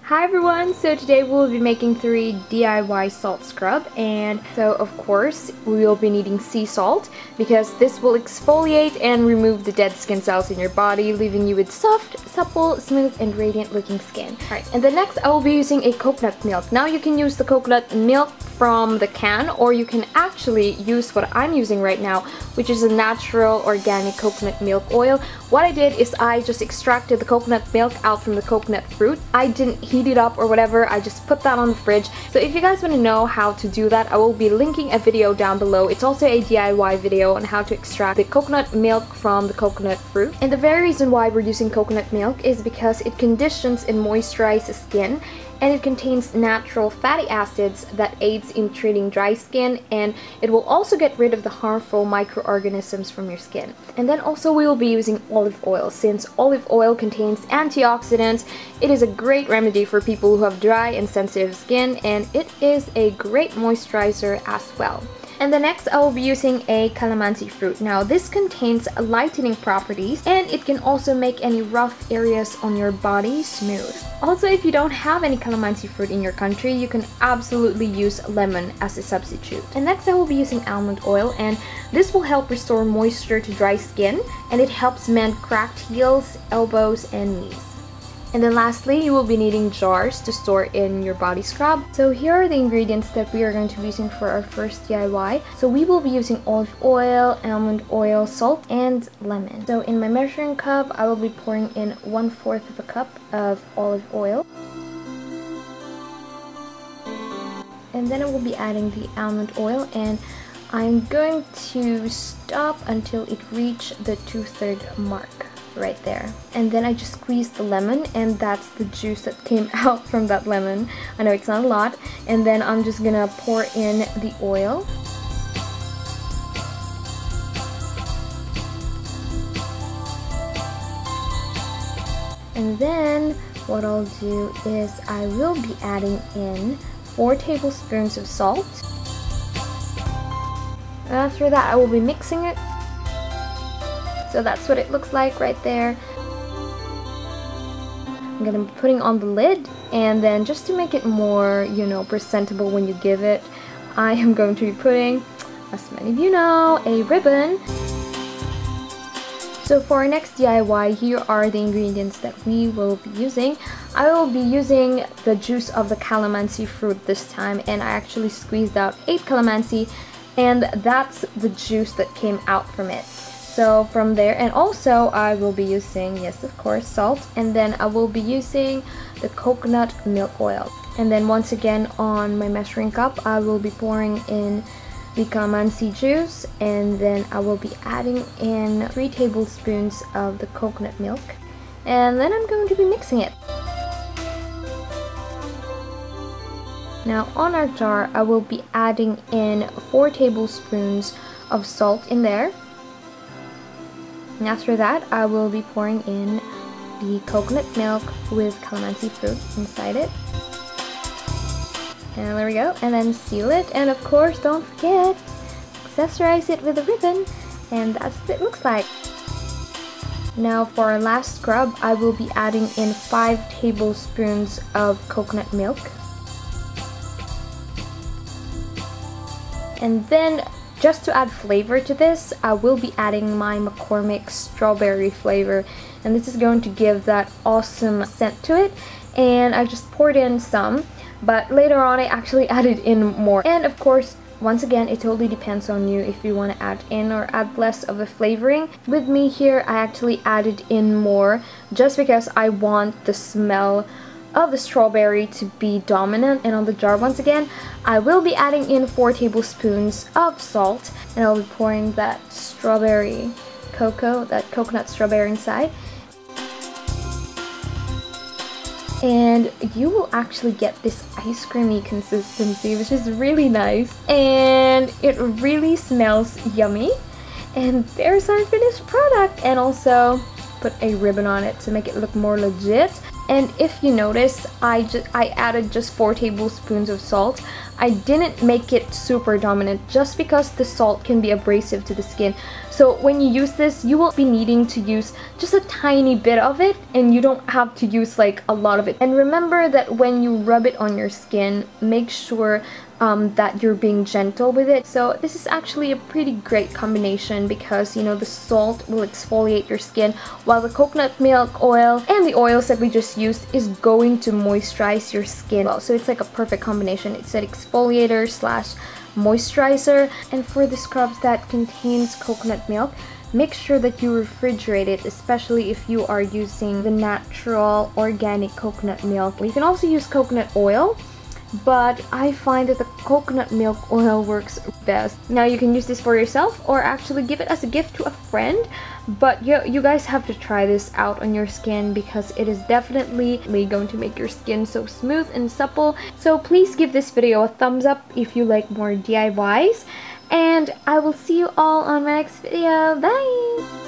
Hi everyone, so today we'll be making 3 DIY salt scrub, and so of course we will be needing sea salt because this will exfoliate and remove the dead skin cells in your body, leaving you with soft, supple, smooth and radiant looking skin. Alright, and then next I will be using a coconut milk. Now you can use the coconut milk from the can, or you can actually use what I'm using right now, which is a natural organic coconut milk oil. What I did is I just extracted the coconut milk out from the coconut fruit. I didn't heat it up or whatever, I just put that on the fridge. So if you guys want to know how to do that, I will be linking a video down below. It's also a DIY video on how to extract the coconut milk from the coconut fruit. And the very reason why we're using coconut milk is because it conditions and moisturizes the skin, and it contains natural fatty acids that aids in treating dry skin, and it will also get rid of the harmful microorganisms from your skin. And then also we will be using olive oil. Since olive oil contains antioxidants, it is a great remedy for people who have dry and sensitive skin, and it is a great moisturizer as well. And the next I will be using a calamansi fruit. Now this contains lightening properties, and it can also make any rough areas on your body smooth. Also, if you don't have any calamansi fruit in your country, you can absolutely use lemon as a substitute. And next I will be using almond oil, and this will help restore moisture to dry skin, and it helps mend cracked heels, elbows and knees. And then lastly, you will be needing jars to store in your body scrub. So here are the ingredients that we are going to be using for our first DIY. So we will be using olive oil, almond oil, salt, and lemon. So in my measuring cup, I will be pouring in 1/4 of a cup of olive oil. And then I will be adding the almond oil, and I'm going to stop until it reaches the 2/3 mark. Right there. And then I just squeezed the lemon, and that's the juice that came out from that lemon. I know it's not a lot. And then I'm just gonna pour in the oil. And then what I'll do is I will be adding in 4 tablespoons of salt. And after that I will be mixing it. So that's what it looks like right there. I'm gonna be putting on the lid, and then just to make it more, you know, presentable when you give it, I am going to be putting, as many of you know, a ribbon. So for our next DIY, here are the ingredients that we will be using. I will be using the juice of the calamansi fruit this time, and I actually squeezed out 8 calamansi, and that's the juice that came out from it. So from there, and also I will be using, yes of course, salt, and then I will be using the coconut milk oil. And then once again on my measuring cup, I will be pouring in the calamansi juice, and then I will be adding in 3 tablespoons of the coconut milk, and then I'm going to be mixing it. Now on our jar, I will be adding in 4 tablespoons of salt in there. And after that, I will be pouring in the coconut milk with calamansi fruit inside it. And there we go. And then seal it. And of course, don't forget, accessorize it with a ribbon. And that's what it looks like. Now for our last scrub, I will be adding in 5 tablespoons of coconut milk. And then just to add flavor to this, I will be adding my McCormick strawberry flavor, and this is going to give that awesome scent to it. And I just poured in some, but later on I actually added in more. And of course, once again, it totally depends on you if you want to add in or add less of the flavoring. With me here, I actually added in more just because I want the smell of the strawberry to be dominant. And on the jar, once again, I will be adding in 4 tablespoons of salt, and I'll be pouring that strawberry cocoa, that coconut strawberry inside. And you will actually get this ice creamy consistency, which is really nice, and it really smells yummy. And there's our finished product, and also put a ribbon on it to make it look more legit. And if you notice, I added just 4 tablespoons of salt. I didn't make it super dominant just because the salt can be abrasive to the skin. So when you use this, you will be needing to use just a tiny bit of it, and you don't have to use like a lot of it. And remember that when you rub it on your skin, make sure that you're being gentle with it. So this is actually a pretty great combination because, you know, the salt will exfoliate your skin while the coconut milk oil and the oils that we just used is going to moisturize your skin. So it's like a perfect combination. It's an exfoliator slash moisturizer. And for the scrubs that contains coconut milk, make sure that you refrigerate it, especially if you are using the natural organic coconut milk. You can also use coconut oil, but I find that the coconut milk oil works best. Now you can use this for yourself or actually give it as a gift to a friend, but you guys have to try this out on your skin because it is definitely going to make your skin so smooth and supple. So please give this video a thumbs up if you like more DIYs, and I will see you all on my next video. Bye!